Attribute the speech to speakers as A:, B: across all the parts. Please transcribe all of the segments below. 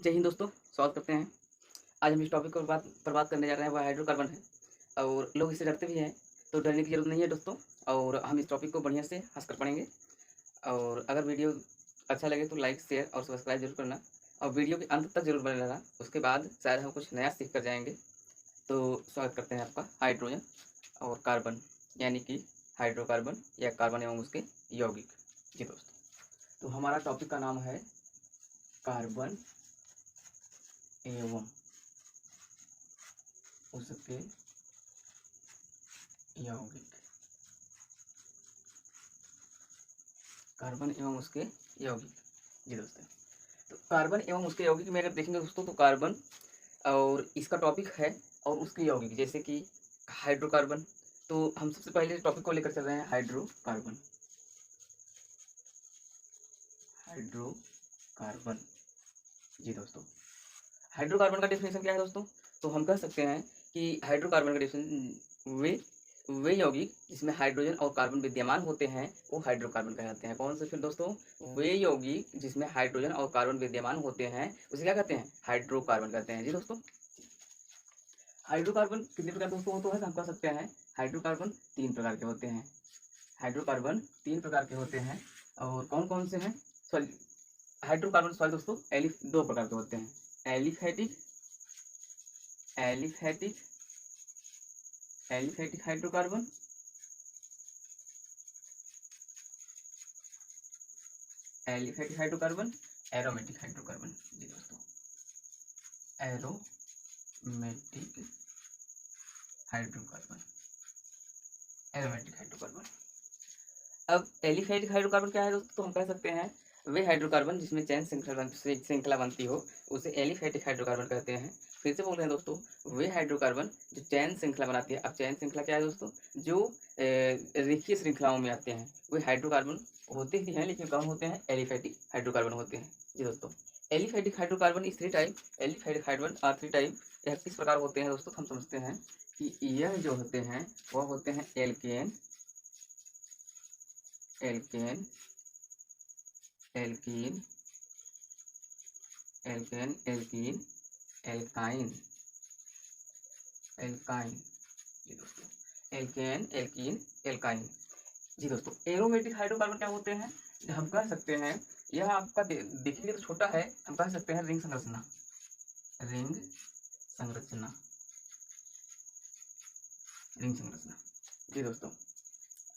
A: जय हिंद दोस्तों, स्वागत करते हैं। आज हम इस टॉपिक पर बात करने जा रहे हैं, वह हाइड्रोकार्बन है और लोग इससे डरते भी हैं, तो डरने की ज़रूरत नहीं है दोस्तों। और हम इस टॉपिक को बढ़िया से हँसकर पढ़ेंगे। और अगर वीडियो अच्छा लगे तो लाइक, शेयर और सब्सक्राइब जरूर करना और वीडियो के अंत तक जरूर बने रहना। उसके बाद शायद हम कुछ नया सीख कर जाएँगे। तो स्वागत करते हैं आपका हाइड्रोजन और कार्बन, यानी कि हाइड्रोकार्बन या कार्बन एवं उसके यौगिक। जी दोस्तों, तो हमारा टॉपिक का नाम है कार्बन एवं उसके यौगिक। कार्बन एवं उसके यौगिक। जी दोस्तों, तो कार्बन एवं उसके यौगिक में अगर देखेंगे दोस्तों, तो कार्बन और इसका टॉपिक है और उसके यौगिक जैसे कि हाइड्रोकार्बन। तो हम सबसे पहले टॉपिक को लेकर चल रहे हैं हाइड्रोकार्बन। हाइड्रोकार्बन। जी दोस्तों, हाइड्रोकार्बन का डेफिनेशन क्या है दोस्तों? तो हम कह सकते हैं कि हाइड्रोकार्बन का डेफिनेशन वे यौगिक जिसमें हाइड्रोजन और कार्बन विद्यमान होते हैं वो हाइड्रोकार्बन कहलाते हैं। कौन से फिर दोस्तों? वे यौगिक जिसमें हाइड्रोजन और कार्बन विद्यमान होते हैं उसे क्या कहते हैं? हाइड्रोकार्बन कहते हैं। जी दोस्तों, हाइड्रोकार्बन कितने प्रकार दोस्तों होते हैं? तो हम कह सकते हैं हाइड्रोकार्बन 3 प्रकार के होते हैं। हाइड्रोकार्बन 3 प्रकार के होते हैं और कौन कौन से हैं? सॉरी, हाइड्रोकार्बन सॉरी दोस्तों, 2 प्रकार के होते हैं। Aliphatic aliphatic aliphatic hydrocarbon aliphatic hydrocarbon, aromatic hydrocarbon. जी दोस्तों, एरोमेटिक हाइड्रोकार्बन, एरोमेटिक हाइड्रोकार्बन। अब एलिफेटिक हाइड्रोकार्बन क्या है दोस्तों? तो हम कह सकते हैं वे हाइड्रोकार्बन जिसमें चैन श्रृंखला बनती हो उसे एलिफेटिक हाइड्रोकार्बन कहते हैं। फिर से बोल रहे हैं दोस्तों, वे हाइड्रोकार्बन जो चैन श्रृंखला बनाती है। अब चैन श्रृंखला क्या है दोस्तों? जो रेखीय श्रृंखलाओं में आते हैं वे हाइड्रोकार्बन होते ही हैं, लेकिन कम होते हैं, एलिफेटिक हाइड्रोकार्बन होते हैं। जी दोस्तों, एलिफेटिक हाइड्रोकार्बन इस three type aliphatic hydrocarbon are three type. यह किस प्रकार होते हैं दोस्तों? हम समझते हैं कि यह जो होते हैं वह होते हैं alkane alkane alkene alkane alkene alkyne alkyne. जी दोस्तों, एल्केन एल्कीन एल्काइन। जी दोस्तों, एरोमेटिक हाइड्रोकार्बन क्या होते हैं? हम कह सकते हैं यह आपका देखिए तो छोटा है, हम कह सकते हैं रिंग संरचना। रिंग संरचना रिंग संरचना। जी दोस्तों,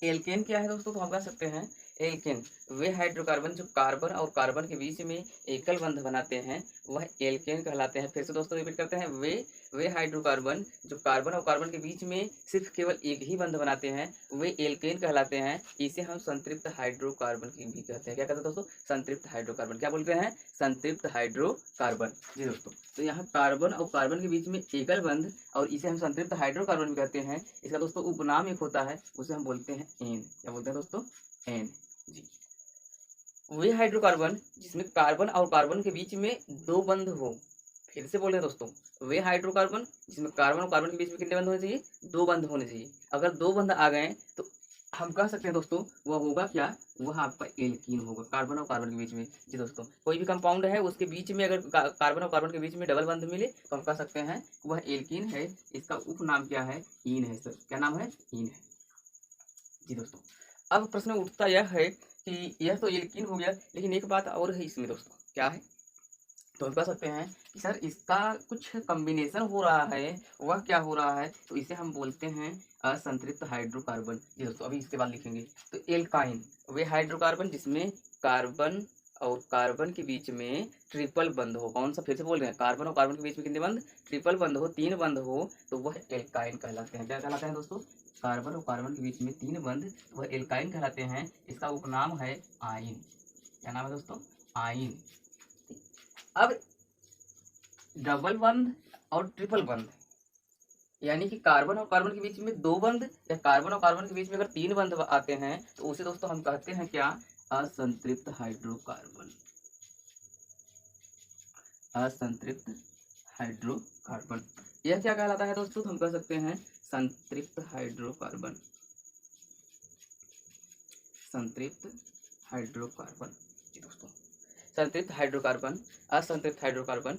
A: एल्केन क्या है दोस्तों? तो हम कह सकते हैं एल्केन वे हाइड्रोकार्बन जो कार्बन और कार्बन के बीच में एकल बंध बनाते हैं वह एल्केन कहलाते हैं। फिर से दोस्तों रिपीट करते हैं, वे हाइड्रोकार्बन जो कार्बन और कार्बन के बीच में सिर्फ केवल एक ही बंध बनाते हैं वे एल्केन कहलाते हैं। इसे हम संतृप्त हाइड्रोकार्बन की भी कहते हैं। क्या कहते हैं दोस्तों? संतृप्त हाइड्रोकार्बन। क्या बोलते हैं? संतृप्त हाइड्रोकार्बन। जी दोस्तों, तो यहाँ कार्बन और कार्बन के बीच में एकल बंध और इसे हम संतृप्त हाइड्रोकार्बन भी कहते हैं। इसका दोस्तों उपनाम एक होता है, उसे हम बोलते हैं एन। क्या बोलते हैं दोस्तों? एन। जी, वे हाइड्रोकार्बन जिसमें कार्बन और कार्बन के बीच में दो बंध हो। फिर से बोल रहे हैं दोस्तों, वे हाइड्रोकार्बन जिसमें कार्बन और कार्बन के बीच में कितने बंध होने चाहिए? 2 बंध होने चाहिए। अगर 2 बंध आ गए तो हम कह सकते हैं दोस्तों वह होगा क्या? वह आपका एल्कीन होगा, कार्बन और कार्बन के बीच में। जी दोस्तों, कोई भी कंपाउंड है उसके बीच में अगर कार्बन और कार्बन के बीच में डबल बंध मिले तो हम कह सकते हैं वह एल्कीन है। इसका उपनाम क्या है? ईन है सर। क्या नाम है? ईन है। जी दोस्तों, अब प्रश्न उठता यह है कि यह तो एल्कीन हो गया, लेकिन एक बात और है इसमें दोस्तों। क्या है? तो हम कह सकते हैं कि सर इसका कुछ कॉम्बिनेशन हो रहा है। वह क्या हो रहा है? तो इसे हम बोलते हैं असंतृप्त हाइड्रोकार्बन। जी दोस्तों, अभी इसके बाद लिखेंगे। तो एल्काइन वे हाइड्रोकार्बन जिसमें कार्बन और कार्बन के बीच में ट्रिपल बंध हो। कौन सा? फिर से बोल रहे हैं, कार्बन और कार्बन के बीच में कितने बंध? ट्रिपल बंध हो, 3 बंध हो, तो वह एल्काइन कहलाते हैं। क्या कहलाते हैं दोस्तों? कार्बन और कार्बन के बीच में 3 बंध, वह एल्काइन कहलाते हैं। इसका उपनाम है आइन। क्या नाम है दोस्तों? आइन। अब डबल बंध और ट्रिपल बंध, यानी कि कार्बन और कार्बन के बीच में 2 बंध या कार्बन और कार्बन के बीच में अगर 3 बंध आते हैं तो उसे दोस्तों हम कहते हैं क्या? असंतृप्त हाइड्रोकार्बन। असंतृप्त हाइड्रोकार्बन। यह क्या कहलाता है दोस्तों? तो हम कह सकते हैं संतृप्त हाइड्रोकार्बन। संतृप्त हाइड्रोकार्बन। जी दोस्तों, संतृप्त हाइड्रोकार्बन, असंतृप्त हाइड्रोकार्बन।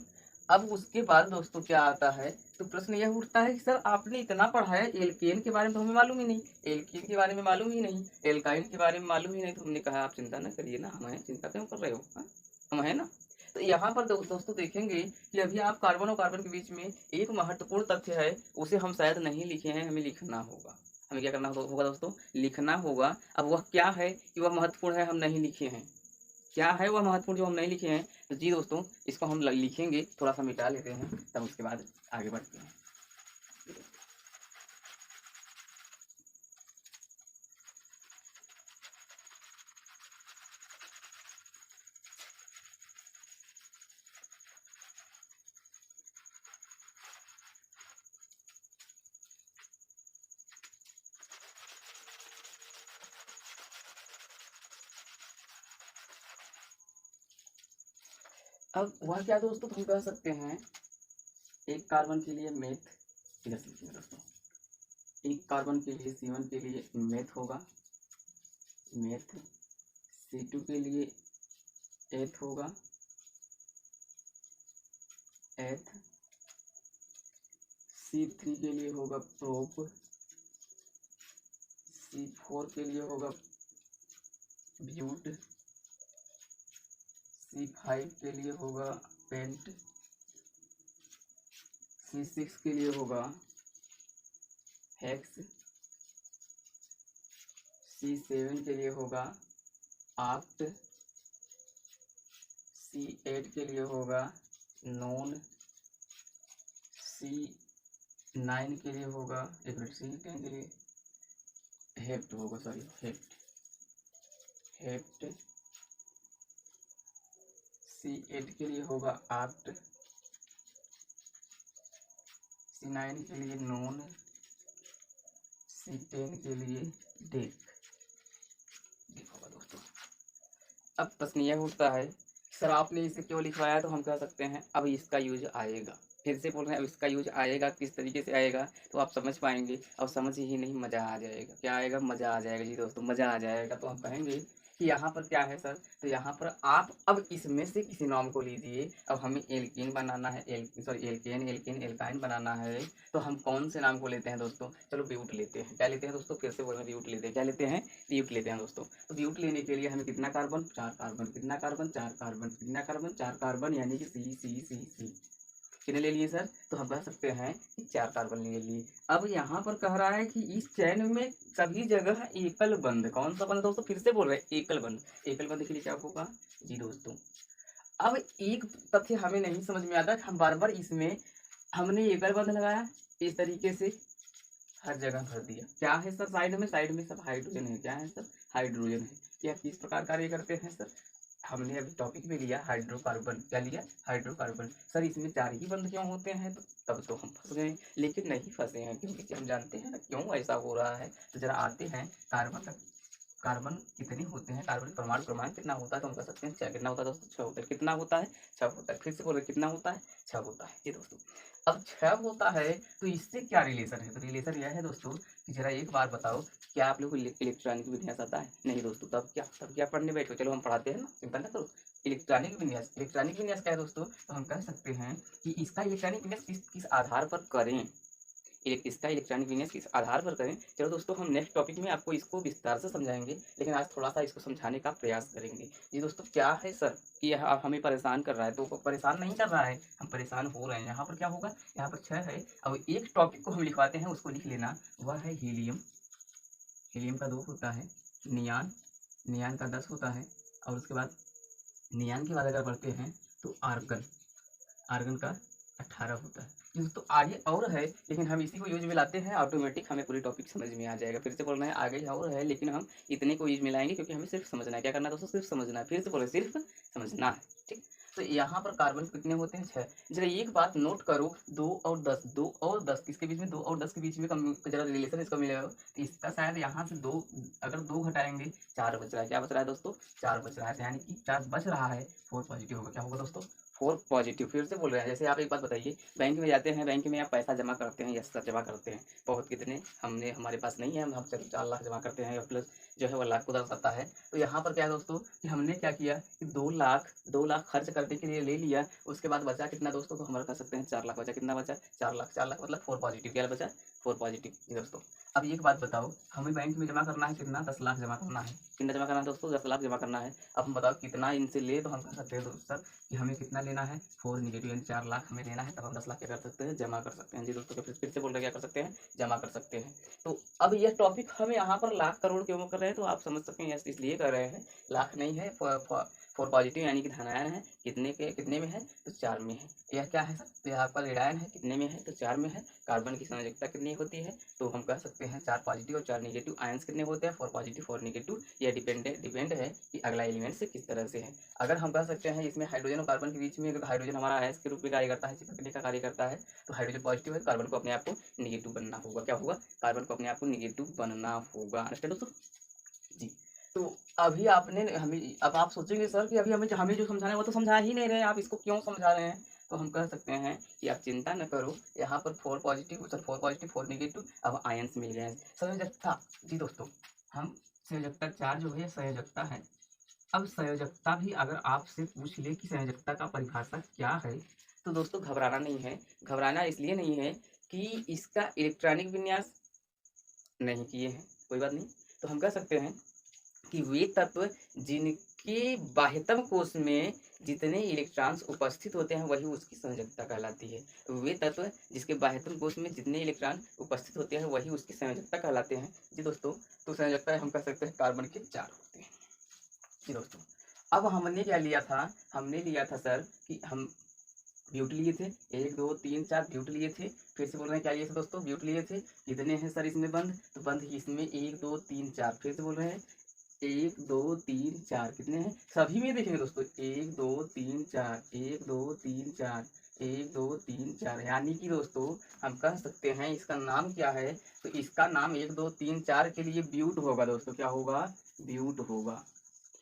A: अब उसके बाद दोस्तों क्या आता है, तो प्रश्न यह उठता है कि सर आपने इतना पढ़ा है, एल्केन के बारे में तो हमें मालूम ही नहीं, एल्कीन के बारे में मालूम ही नहीं, एल्काइन के बारे में मालूम ही नहीं। तो हमने कहा आप चिंता ना करिए ना, हम हैं, चिंता क्यों कर रहे हो, हाँ? हम है ना। तो यहाँ पर दोस्तों देखेंगे कि अभी आप कार्बन और कार्बन के बीच में एक महत्वपूर्ण तथ्य है, उसे हम शायद नहीं लिखे हैं, हमें लिखना होगा। हमें क्या करना होगा दोस्तों, लिखना होगा। अब वह क्या है कि वह महत्वपूर्ण है, हम नहीं लिखे हैं। क्या है वह महत्वपूर्ण जो हम नहीं लिखे हैं, तो जी दोस्तों इसको हम लिखेंगे, थोड़ा सा मिटा लेते हैं, तब उसके बाद आगे बढ़ते हैं। अब वह क्या दोस्तों, तो हम कह सकते हैं एक कार्बन के लिए मेथ, इधर से लिखिए दोस्तों, एक कार्बन के लिए C1 के लिए मेथ होगा, मेथ। C2 के लिए एथ होगा, एथ। C3 के लिए होगा प्रोप, C4 के लिए होगा ब्यूट, C5 के लिए होगा पेंट, C6 के लिए होगा हेक्स, C7 के लिए होगा आक्ट, C8 के लिए होगा नॉन, C9 के लिए होगा, एक मिनट, C10 के लिए हेप्ट होगा, सॉरी हेप्ट, हेप्ट। C8 के लिए होगा आक्ट, C9 के लिए नॉन, C10 के लिए डेक। होगा दोस्तों। अब प्रश्न यह उठता है, सर आपने इसे क्यों लिखवाया, तो हम कह सकते हैं अब इसका यूज आएगा। फिर से बोल रहे हैं, अब इसका यूज आएगा, किस तरीके से आएगा तो आप समझ पाएंगे, और समझ ही नहीं मज़ा आ जाएगा। क्या आएगा, मज़ा आ जाएगा जी दोस्तों, मज़ा आ जाएगा। तो हम कहेंगे कि यहाँ पर क्या है सर, तो यहाँ पर आप अब इसमें से किसी नाम को लीजिए। अब हमें एल्कीन बनाना है, एल्केन, एल्काइन बनाना है, तो हम कौन से नाम को लेते हैं दोस्तों, चलो ब्यूट लेते हैं। क्या लेते हैं दोस्तों, फिर से बोल रहे हैं, ब्यूट लेते हैं। क्या लेते हैं, ब्यूट लेते हैं दोस्तों। तो ब्यूट लेने के लिए हमें कितना कार्बन, 4 कार्बन, कितना कार्बन, 4 कार्बन, कितना कार्बन, 4 कार्बन, यानी कि C कितने ले लिए सर, तो हम कह सकते हैं कि 4 कार्बन ले लिए। अब यहाँ पर कह रहा है कि इस चैन में सभी जगह एकल बंध, कौन सा बंध दोस्तों, फिर से बोल रहे हैं एकल बंध। एकल बंध के लिए क्या होगा जी दोस्तों। अब एक तथ्य हमें नहीं समझ में आता, हम बार बार इसमें हमने एकल बंध लगाया, इस तरीके से हर जगह भर दिया। क्या है सर, साइड में सब हाइड्रोजन है। क्या है सर, हाइड्रोजन है। यह किस प्रकार कार्य करते हैं सर, हमने अभी टॉपिक में लिया हाइड्रोकार्बन। क्या लिया, हाइड्रोकार्बन। सर इसमें 4 ही बंध क्यों होते हैं, तो तब तो हम फंस गए, लेकिन नहीं फंसे हैं, क्योंकि हम जानते हैं ना क्यों ऐसा हो रहा है। तो जरा आते हैं, कार्बन कितने होते हैं, कार्बन प्रमाण कितना होता है, तो हम कह सकते हैं 6। कितना होता है दोस्तों, 6 होता है। कितना होता है, 6 होता है। फिर से बोले कितना होता है, 6 होता है ये दोस्तों। अब 6 होता है, तो इससे क्या रिलेशन है, तो रिलेशन यह है दोस्तों कि जरा एक बार बताओ, क्या आप लोग को इलेक्ट्रॉनिक विन्यास आता है, नहीं दोस्तों, तब क्या पढ़ने बैठो, चलो हम पढ़ाते हैं ना, चिंता ना करो। इलेक्ट्रॉनिक विन्यास क्या है दोस्तों, तो हम कह सकते हैं कि इसका इलेक्ट्रॉनिक विन्यास किस आधार पर करें, इसका इलेक्ट्रॉनिक विन्यास किस आधार पर करें। चलो दोस्तों हम नेक्स्ट टॉपिक में आपको इसको विस्तार से समझाएंगे, लेकिन आज थोड़ा सा इसको समझाने का प्रयास करेंगे। जी दोस्तों क्या है सर कि यह आप हमें परेशान कर रहा है, तो परेशान नहीं कर रहा है, हम परेशान हो रहे हैं। यहाँ पर क्या होगा, यहाँ पर 6 है। अब एक टॉपिक को हम लिखवाते हैं, उसको लिख लेना, वह है हीलियम। हीलियम का 2 होता है, नियान का 10 होता है, और उसके बाद नियान के बाद अगर बढ़ते हैं तो आर्गन का 18 होता है। दोस्तों आगे और है, लेकिन हम इसी को यूज में लाते हैं, ऑटोमेटिक हमें पूरी टॉपिक समझ में आ जाएगा। फिर से बोल रहे हैं आगे और है, लेकिन हम इतने को यूज में लाएंगे क्योंकि हमें सिर्फ समझना है। क्या करना है दोस्तों, सिर्फ समझना है। फिर से बोल रहे सिर्फ समझना है, ठीक। तो यहाँ पर कार्बन कितने होते हैं, 6। जरा एक बात नोट करो, 2 और 10, 2 और 10 किसके बीच में, 2 और 10 के बीच में जरा रिलेशन इसका मिलेगा, तो इसका शायद यहाँ से 2, अगर 2 घटाएंगे 4 बच रहा है। क्या बच रहा है दोस्तों, 4 बच रहा है, यानी कि 4 बच रहा है, 4 पॉजिटिव होगा। क्या होगा दोस्तों, फोर पॉजिटिव। फिर से बोल रहे हैं, जैसे आप एक बात बताइए, बैंक में जाते हैं, बैंक में आप पैसा जमा करते हैं, यस सर जमा करते हैं, बहुत कितने हमने हमारे पास नहीं है, हम चलो 4 लाख जमा करते हैं, या प्लस जो है वो लाख को दर्शाता है। तो यहाँ पर क्या है दोस्तों कि हमने क्या किया कि 2 लाख खर्च करने के लिए ले लिया, उसके बाद बचा कितना दोस्तों, तो हम कह सकते हैं 4 लाख बचा। कितना बचा? 4 लाख। 4 लाख मतलब फोर पॉजिटिव। क्या बचा? फोर पॉजिटिव जी दोस्तों। अब एक बात बताओ, हमें बैंक में जमा करना है कितना? 10 लाख जमा करना है। कितना जमा करना है दोस्तों? 10 लाख जमा करना है। अब हम बताओ कितना इनसे ले, तो हम कह सकते हैं दोस्तों कि हमें कितना लेना है? फोर निगेटिव, यानी 4 लाख हमें लेना है, तब हम 10 लाख क्या कर सकते हैं? जमा कर सकते हैं जी दोस्तों। तो फिर से बोल रहे क्या कर सकते हैं? जमा कर सकते हैं। तो अब यह टॉपिक हम यहाँ पर लाख करोड़ क्यों कर रहे हैं, तो आप समझ सकते हैं, इसलिए कर रहे हैं, लाख नहीं है, फोर पॉजिटिव यानी कि धनायन है। कितने में है? तो 4 में है। यह क्या है सर? तो यह आपका ऋणायन है, कितने में है? तो 4 में है। कार्बन की संयोजकता कितनी होती है? तो हम कह सकते हैं 4 पॉजिटिव और 4 निगेटिव। आयंस कितने होते हैं? 4 पॉजिटिव 4 निगेटिव। यह डिपेंड है कि अगला एलिमेंट से किस तरह से है। अगर हम कह सकते हैं इसमें हाइड्रोजन और कार्बन के बीच में, अगर हाइड्रोजन हमारा आयंस के रूप में कार्य करता है, चिपकने का कार्य करता है, तो हाइड्रोजन पॉजिटिव है, कार्बन को अपने आप को निगेटिव बनना होगा। क्या होगा? कार्बन को अपने आप को निगेटिव बनना होगा। अंडरस्टैंड दोस्तों जी। तो अभी आपने हमें, अब आप सोचेंगे सर कि अभी हमें जो समझाना है वो तो समझा ही नहीं रहे, आप इसको क्यों समझा रहे हैं? तो हम कह सकते हैं कि आप चिंता न करो, यहाँ पर फोर पॉजिटिव फोर निगेटिव, अब आयंस मिल गए हैं। संयोजकता जी दोस्तों, हम संयोजकता 4 जो है संयोजकता है। अब संयोजकता भी अगर आपसे पूछ ले कि संयोजकता का परिभाषा क्या है, तो दोस्तों घबराना नहीं है। घबराना इसलिए नहीं है कि इसका इलेक्ट्रॉनिक विन्यास नहीं किए हैं, कोई बात नहीं। तो हम कह सकते हैं कि वे तत्व जिनके बाह्यतम कोश में जितने इलेक्ट्रॉन्स उपस्थित होते हैं वही उसकी संयोजकता कहलाती है। वे तत्व जिसके बाह्यतम कोश में जितने इलेक्ट्रॉन उपस्थित होते हैं वही उसकी संयोजकता कहलाते हैं जी दोस्तों। तो संयोजकता हम कह सकते हैं कार्बन के 4 होते हैं जी दोस्तों। अब हमने क्या लिया था? हमने लिया था सर कि हम ब्यूट लिए थे, 1 2 3 4 ब्यूट लिए थे। फिर से बोल रहे हैं क्या लिए थे दोस्तों? ब्यूट लिए थे। कितने हैं सर इसमें बंध? तो बंध इसमें 1 2 3 4। फिर से बोल रहे हैं 1 2 3 4। कितने हैं सभी में? देखेंगे दोस्तों 1 2 3 4, 1 2 3 4, 1 2 3 4, यानी कि दोस्तों हम कह सकते हैं इसका नाम क्या है? तो इसका नाम 1 2 3 4 के लिए ब्यूट होगा दोस्तों। क्या होगा? ब्यूट होगा।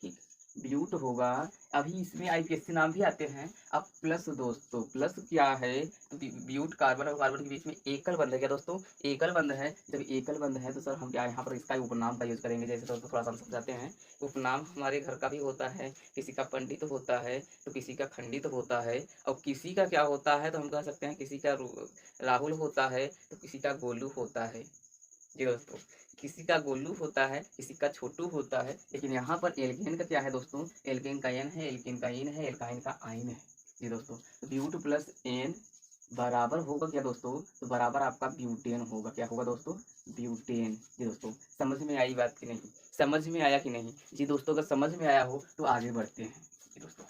A: ठीक, ब्यूट होगा। अभी इसमें आईपीएससी नाम भी आते हैं। अब प्लस दोस्तों, प्लस क्या है? तो ब्यूट कार्बन और कार्बन के बीच में एकल बंध है। क्या दोस्तों? एकल बंध है। जब एकल बंध है तो सर हम क्या यहाँ पर इसका उपनाम का यूज करेंगे। जैसे दोस्तों थोड़ा सा हम समझाते हैं। उपनाम हमारे घर का भी होता है, किसी का पंडित होता है, तो किसी का खंडित होता है, और किसी का क्या होता है, तो हम कह सकते हैं किसी का राहुल होता है, तो किसी का गोलू होता है जी दोस्तों। किसी का गोलू होता है, किसी का छोटू होता है। लेकिन यहाँ पर एल्केन का क्या है दोस्तों? एल्केन का एन है, एल्केन का इन है, एल्काइन का आइन है जी दोस्तों। ब्यूट प्लस एन बराबर होगा क्या दोस्तों? तो बराबर आपका ब्यूटेन होगा। क्या होगा दोस्तों? ब्यूटेन जी दोस्तों। समझ में आई बात कि नहीं? समझ में आया कि नहीं जी दोस्तों? अगर समझ में आया हो तो आगे बढ़ते हैं जी दोस्तों।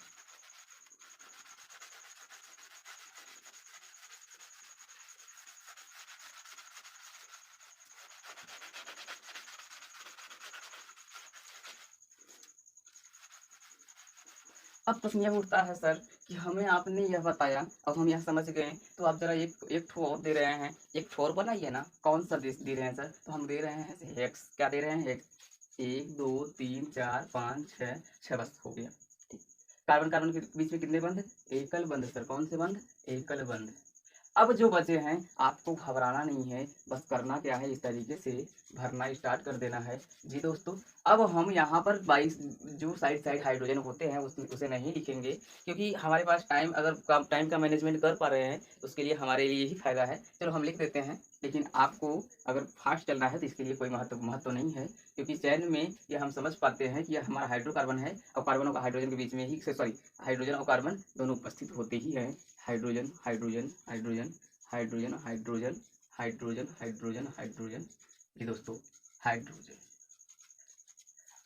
A: अब प्रश्न यह उठता है सर कि हमें आपने यह बताया, अब हम यह समझ गए, तो आप जरा एक एक ठो और दे रहे हैं, एक ठो और बनाइए ना। कौन सा दे रहे हैं सर? तो हम दे रहे हैं हेक्स। क्या दे रहे हैं? हेक्स। 1 2 3 4 5 6, 6 बस हो गया। ठीक, कार्बन कार्बन के बीच में कितने बंध? एकल बंध सर। कौन से बंध? एकल बंध। अब जो बचे हैं आपको घबराना नहीं है, बस करना क्या है, इस तरीके से भरना स्टार्ट कर देना है जी दोस्तों। अब हम यहाँ पर 22 जो साइड साइड हाइड्रोजन होते हैं उसे नहीं लिखेंगे, क्योंकि हमारे पास टाइम, अगर टाइम का मैनेजमेंट कर पा रहे हैं तो उसके लिए हमारे लिए ही फायदा है। चलो हम लिख देते हैं, लेकिन आपको अगर फास्ट चलना है तो इसके लिए कोई महत्व नहीं है, क्योंकि चैन में ये हम समझ पाते हैं कि यह हमारा हाइड्रोकार्बन है, और कार्बन और हाइड्रोजन के बीच में ही, सॉरी, हाइड्रोजन और कार्बन दोनों उपस्थित होते ही हैं। Hydrogen hydrogen hydrogen hydrogen hydrogen hydrogen hydrogen hydrogen ये दोस्तों हाइड्रोजन।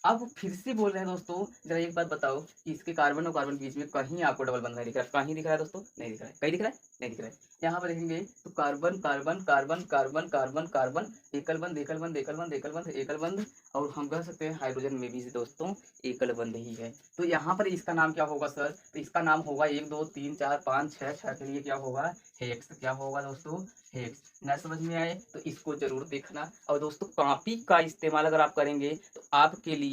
A: अब फिर से बोल रहे हैं दोस्तों, जरा एक बात बताओ कि इसके कार्बन और कार्बन के बीच में कहीं आपको डबल बंधन दिख रहा है? कहीं दिख रहा है दोस्तों? नहीं दिख रहा है। कहीं दिख रहा है? नहीं दिख रहा है। यहाँ पर देखेंगे तो carbon carbon carbon carbon carbon carbon, एकल बंध एकल बंध एकल बंध एकल बंध एकल बंध, और हम कह सकते हैं हाइड्रोजन में भी दोस्तों एकल बंध ही है। तो यहाँ पर इसका नाम क्या होगा सर? तो इसका नाम होगा 1 2 3 4 5 6, 6 के लिए क्या होगा? हेक्स। क्या होगा दोस्तों? हेक्स। ना समझ में आए तो इसको जरूर देखना। और दोस्तों कॉपी का इस्तेमाल अगर आप करेंगे तो आपके लिए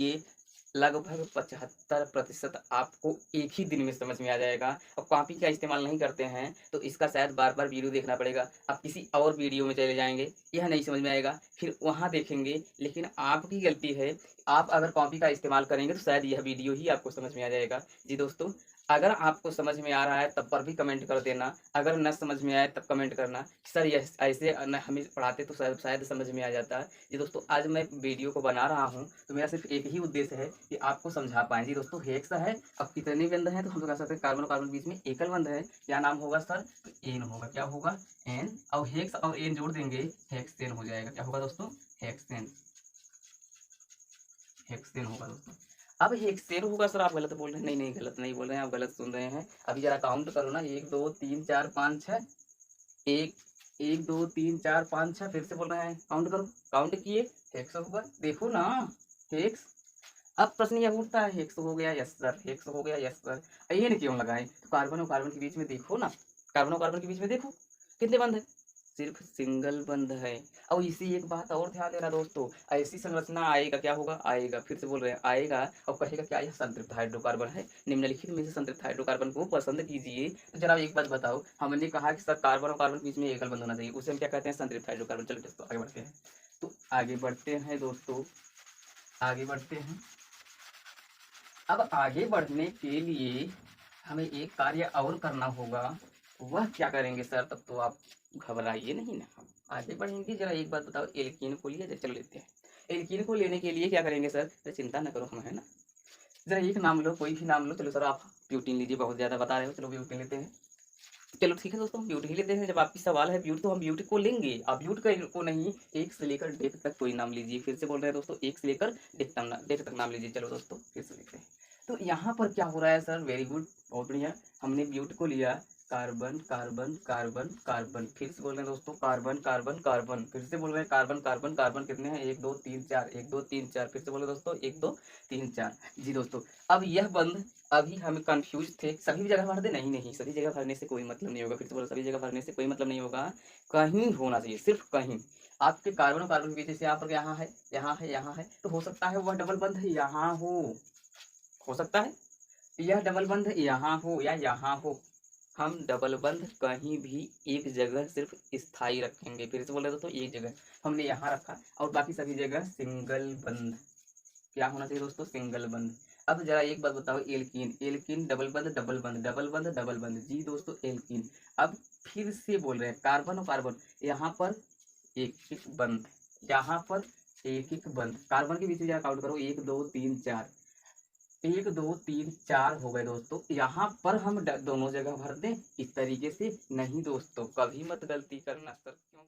A: लगभग 75% आपको एक ही दिन में समझ में आ जाएगा। और कॉपी का इस्तेमाल नहीं करते हैं तो इसका शायद बार-बार वीडियो देखना पड़ेगा। आप किसी और वीडियो में चले जाएँगे, यह नहीं समझ में आएगा, फिर वहाँ देखेंगे, लेकिन आपकी गलती है, आप अगर कॉपी का इस्तेमाल करेंगे तो शायद यह वीडियो ही आपको समझ में आ जाएगा। जी दोस्तों, अगर आपको समझ में आ रहा है तब पर भी कमेंट कर देना, अगर न समझ में आए तब कमेंट करना। सर यह ऐसे न हमें पढ़ाते तो शायद समझ में आ जाता। जी दोस्तों, आज मैं वीडियो को बना रहा हूँ तो मेरा सिर्फ एक ही उद्देश्य है कि आपको समझा पाएँ। जी दोस्तों, हेक्सा है, अब कितने बंध हैं तो हम लोग कह सकते हैं कार्बन और कार्बन के बीच में एकल बंध है। क्या नाम होगा सर? तो एन होगा। क्या होगा? एन। और हेक्स और एन जोड़ देंगे, हेक्सेन हो जाएगा। क्या होगा दोस्तों? हेक्सेन। हेक्सेन होगा दोस्तों। अब हेक्सेन होगा सर, आप गलत बोल रहे हैं। नहीं नहीं, गलत नहीं बोल रहे हैं, आप गलत सुन रहे हैं। अभी जरा काउंट करो ना, 1 2 3 4 5 6। एक 1 2 3 4 5 6, फिर से बोल रहे हैं, काउंट करो। काउंट किए, हेक्स होगा, देखो ना, हेक्स। अब प्रश्न यह उठता है, हेक्स हो गया, यस सर, हेक्स हो गया, यस सर। एन क्यों लगाएं? तो कार्बन और कार्बन के बीच में देखो ना, कार्बन और कार्बन के बीच में देखो कितने बंध है, सिर्फ सिंगल बंध है। और इसी एक बात और ध्यान देना दोस्तों, ऐसी संरचना आएगा, क्या होगा? आएगा, फिर से बोल रहे हैं, आएगा और कहेगा क्या यह संतृप्त हाइड्रोकार्बन है। निम्नलिखित में से संतृप्त हाइड्रोकार्बन को पसंद कीजिए। तो जरा एक बात बताओ, हमने कहा कि सर कार्बन और कार्बन के बीच में एकल बंध होना चाहिए, उसे हम क्या कहते हैं? संतृप्त हाइड्रोकार्बन। चलो दोस्तों आगे बढ़ते हैं। तो आगे बढ़ते हैं दोस्तों, आगे बढ़ते हैं। अब आगे बढ़ने के लिए हमें एक कार्य और करना होगा। वह क्या करेंगे सर? तब तो आप घबराइए नहीं ना, हम आगे बढ़ेंगे। जरा एक बात बताओ, एल्कीन को लिया जाए, चलो लेते हैं। एल्कीन को लेने के लिए क्या करेंगे सर? तो चिंता न करो, हम है ना। जरा एक नाम लो, कोई भी नाम लो। चलो सर आप ब्यूटीन लीजिए, बहुत ज़्यादा बता रहे हो, चलो ब्यूटीन लेते हैं। चलो ठीक है दोस्तों, हम ब्यूटी ही लेते हैं। जब आपकी सवाल है ब्यूटी तो हम ब्यूटी को लेंगे। आप ब्यूटी को नहीं, एक से लेकर डेथ तक कोई नाम लीजिए। फिर से बोल रहे हैं दोस्तों, एक से लेकर डेथ तक नाम लीजिए। चलो दोस्तों फिर से लेते हैं। तो यहाँ पर क्या हो रहा है सर? वेरी गुड, बहुत बढ़िया। हमने ब्यूटी को लिया, कार्बन कार्बन कार्बन कार्बन। फिर से बोल रहे हैं दोस्तों, कार्बन कार्बन कार्बन। फिर से बोल रहे हैं कार्बन कार्बन कार्बन। कितने हैं? 1 2 3 4, 1 2 3 4। फिर से बोले दोस्तों, 1 2 3 4। जी दोस्तों, अब यह बंध, अभी हम कंफ्यूज थे, सभी जगह भर दे, नहीं नहीं, सभी जगह भरने से कोई मतलब नहीं होगा। फिर से बोलो, सभी जगह भरने से कोई मतलब नहीं होगा, कहीं होना चाहिए, सिर्फ कहीं। आपके कार्बन और कार्बन के बीच, जैसे यहाँ पर यहाँ है, यहाँ है, यहाँ है, तो हो सकता है वह डबल बंध यहाँ हो सकता है यह डबल बंध यहाँ हो या यहाँ हो। हम डबल बंध कहीं भी एक जगह सिर्फ स्थायी रखेंगे। फिर से बोल रहे दोस्तों, एक जगह हमने यहाँ रखा और बाकी सभी जगह सिंगल बंध। क्या होना चाहिए दोस्तों? सिंगल बंध। अब जरा एक बात बताओ, एल्कीन, एल्कीन डबल बंध, डबल बंध, डबल बंध, डबल बंध। जी दोस्तों, एल्कीन। अब फिर से बोल रहे हैं, कार्बन और कार्बन, यहाँ पर एक एक बंध, यहाँ पर एक एक बंध। कार्बन के बीच में जरा काउंट करो, 1 2 3 4, 1 2 3 4 हो गए दोस्तों। यहाँ पर हम दोनों जगह भर दें इस तरीके से? नहीं दोस्तों, कभी मत गलती करना सर, क्यों?